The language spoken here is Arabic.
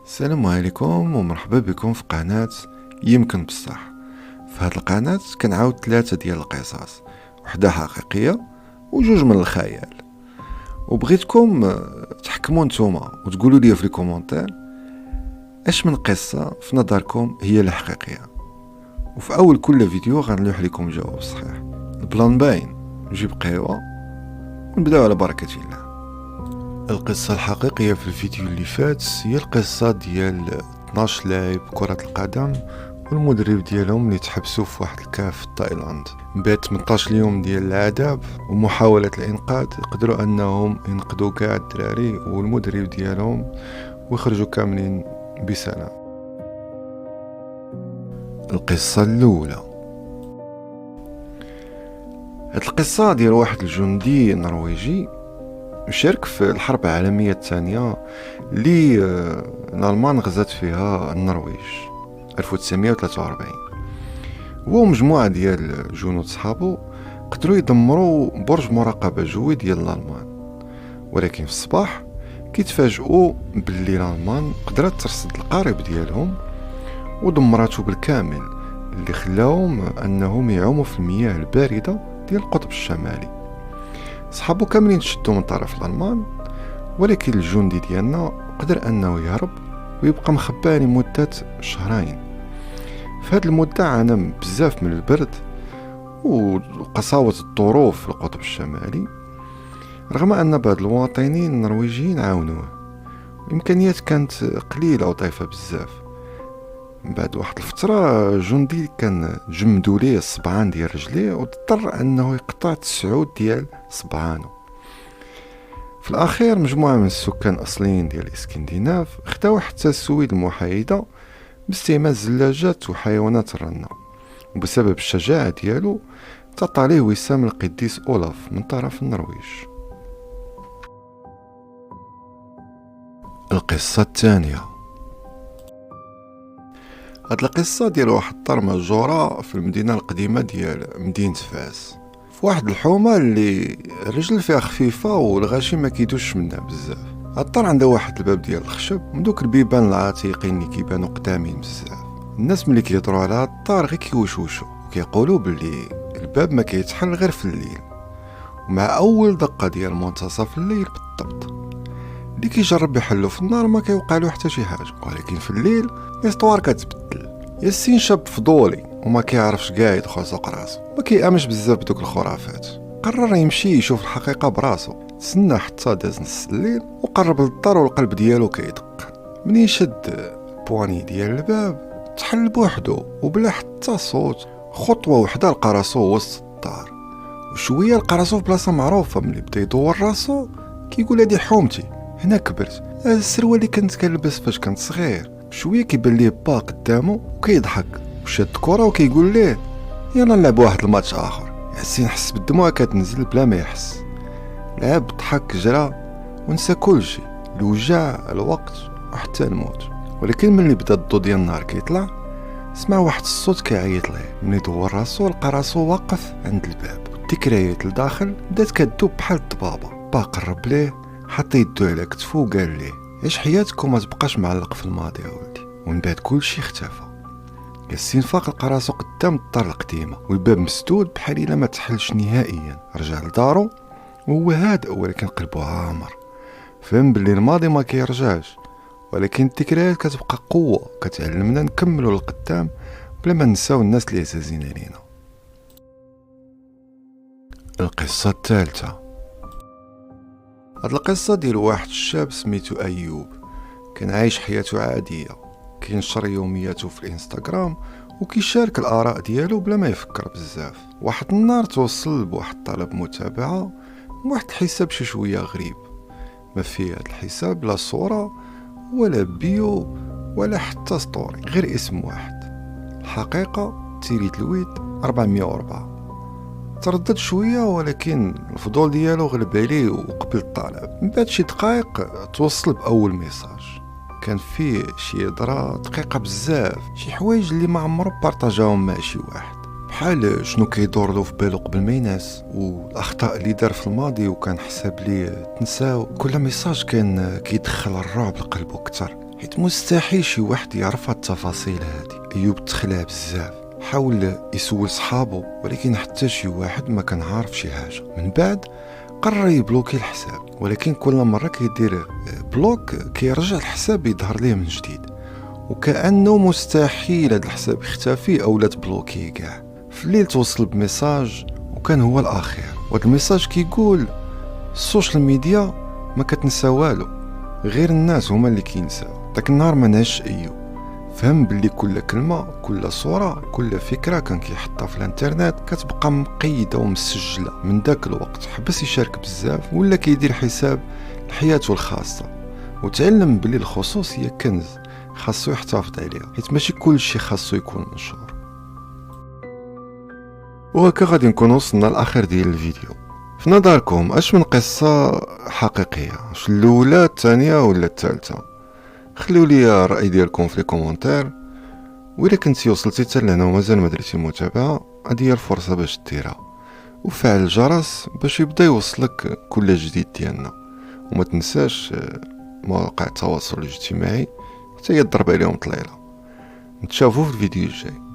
السلام عليكم ومرحبا بكم في قناة يمكن بصح. في هذه القناة كنعاود 3 ديال القصص، وحدة حقيقية وجوج من الخيال، وبغيتكم تحكموا نتوما وتقولوا لي في الكومونتير اش من قصة في نظركم هي الحقيقية. وفي اول كل فيديو غنلوح لكم الجواب الصحيح. البلان باين، نجيب قهوة ونبداو على بركة الله. القصة الحقيقية في الفيديو اللي فات هي القصة ديال 12 لاعب كرة القدم والمدرب ديالهم اللي تحبسوا في واحد الكاف في تايلاند. بعد 18 يوم ديال العذاب ومحاولة الإنقاذ قدروا أنهم ينقذوا كاع الدراري والمدرب ديالهم ويخرجوا كاملين بسلام. القصة الأولى، هاد القصة ديال واحد الجندي نرويجي شارك في الحرب العالمية الثانية اللي الألمان غزات فيها النرويج 1943. هو ومجموعة ديال جنود صحابو قدروا يدمروا برج مراقبة جوي ديال الألمان، ولكن في الصباح كيتفاجئوا باللي الألمان قدرت ترصد القارب ديالهم ودمراتو بالكامل، اللي خلاهم أنهم يعوموا في المياه الباردة ديال القطب الشمالي. صحابو كاملين تشدوا من طرف الألمان، ولكن الجندي ديالنا قدر أنه يهرب ويبقى مخبى لمدة 2 شهرين. في هذه المدة عانى بزاف من البرد وقساوة الظروف في القطب الشمالي، رغم أن بعض المواطنين النرويجيين عاونوه. الإمكانيات كانت قليلة وضعيفة بزاف. بعد واحد الفترة جندي كان جمدوا ليه الصبعان ديال رجليه واضطر أنه يقطع 9 ديال صبعانه. في الأخير مجموعة من السكان الأصليين ديال الإسكندناف خداو حتى السويد المحايدة باستعمال زلاجات وحيوانات الرنة، وبسبب الشجاعة ديالو تعطى ليه وسام القديس أولاف من طرف النرويج. القصة الثانية، هاد القصة ديال واحد الدار مهجورة في المدينة القديمة ديال مدينة فاس، في واحد الحومة اللي الرجل فيها خفيفة والغاشي ما كيدوش منها بزاف. هاد الدار عندها واحد الباب ديال الخشب من دوك البيبان العتيقين اللي كيبانو قدامين بزاف. الناس ملي كيهضروا على هاد الدار غير كيوشوشو وكيقولوا باللي الباب ما كيتحل غير في الليل، ومع اول دقة ديال منتصف الليل بالضبط. اللي كيجرب يحلو في النهار ما كيوقع له حتى شي حاجه، ولكن في الليل الاستوار كتبدل. ياسين شاب فضولي وما كيعرفش كاع يدخل سوق راسو، ما كيامنش بزاف بدوك الخرافات. قرر يمشي يشوف الحقيقه براسو. تسنى حتى داز نص الليل وقرب للدار والقلب ديالو كيدق. منين شد بواني ديال الباب تحل بوحدو وبلا حتى صوت. خطوه وحده لقى راسو وسط الدار، وشويه لقى راسو في بلاصه معروفه. ملي بدا يدور راسو كيقول هادي حومتي، هنا كبرت. هذا السروال اللي كنت كنلبس فاش كنت صغير. بشويه كيبان ليه با قدامه وكيضحك وشاد الكره وكيقول ليه يلا نلعب واحد الماتش اخر. ياسين حس بالدموع كتنزل بلا ما يحس. لعب، ضحك، جرى ونسى كلشي، الوجع، الوقت وحتى الموت. ولكن ملي بدا الضو ديال النهار كيطلع سمع واحد الصوت كيعيط ليه. ملي دور راسو لقى راسو واقف عند الباب. الذكريات لداخل بدات كدوب بحال الضبابه. با قرب ليه، حط يدو على كتفو وقال ليه عيش حياتك وما تبقاش معلق في الماضي يا ولدي. ومن بعد كلشي اختفى. ياسين فاق لقى راسو قدام الدار القديمه والباب مسدود بحال الا ما تحلش نهائيا. رجع لدارو وهو هادئ ولكن قلبو عامر. فهم باللي الماضي ما كيرجعش، ولكن الذكريات كتبقى قوه كتعلمنا نكملوا للقدام بلا ما نساو الناس اللي عزازين علينا. القصه الثالثه، هاد القصة ديال واحد الشاب سميتو أيوب. كان عايش حياته عادية، كينشر يومياته في الانستغرام وكيشارك الآراء ديالو بلا ما يفكر بزاف. واحد النهار توصل بواحد طلب متابعة من واحد الحساب شي شوية غريب. ما فيه هاد الحساب لا صورة ولا بيو ولا حتى ستوري، غير اسم واحد، الحقيقة تيريت الويد 404. تردد شويه ولكن الفضول ديالو غلب عليه وقبل الطلب. من بعد شي دقائق توصل باول ميساج، كان فيه شي هضره دقيقه بزاف، شي حوايج اللي ما عمرو بارطاجاهم مع شي واحد، بحال شنو كيدور له في بالو قبل ما ينعس والاخطاء اللي دار في الماضي وكان حساب ليه تنساو. كل ميساج كان كيدخل الرعب لقلبه اكثر. حيت مستحيل شي واحد يعرف هاد التفاصيل هادي. ايوب تخلع بزاف، حاول يسول صحابو ولكن حتى شي واحد ما كان عارف شي حاجه. من بعد قرر يبلوكي الحساب، ولكن كل مره كيدير بلوك كيرجع الحساب يظهر ليه من جديد، وكأنه مستحيل هاد الحساب يختفي او لا تبلوكيه كاع. في الليل توصل بميساج وكان هو الاخير، وهاد الميساج كيقول السوشيال ميديا ما كتنسى والو، غير الناس هما اللي كينساو. داك النهار ما نعش ايوب، فهم باللي كل كلمه كل صوره كل فكره كان كيحطها في الانترنت كتبقى مقيده ومسجله. من داك الوقت حبس يشارك بزاف ولا كيدير حساب لحياته الخاصه، وتعلم باللي الخصوصيه كنز خاصو يحتفظ عليها، حيت ماشي كل شيء خاصو يكون منشور. وهكا غادي نكون وصلنا لاخر ديال الفيديو. في نظركم اش من قصه حقيقيه، واش الاولى الثانيه ولا الثالثه؟ خليو لي الراي ديالكم في لي كومونتير. وإلا كنتي وصلتي حتى لهنا ومازال ما درتي المتابعه، هادي هي الفرصه باش ديرها، وفعل الجرس باش يبدا يوصلك كل جديد ديالنا. وما تنساش مواقع التواصل الاجتماعي حتى هي تضرب عليهم طليله. نتشافوا في الفيديو الجاي.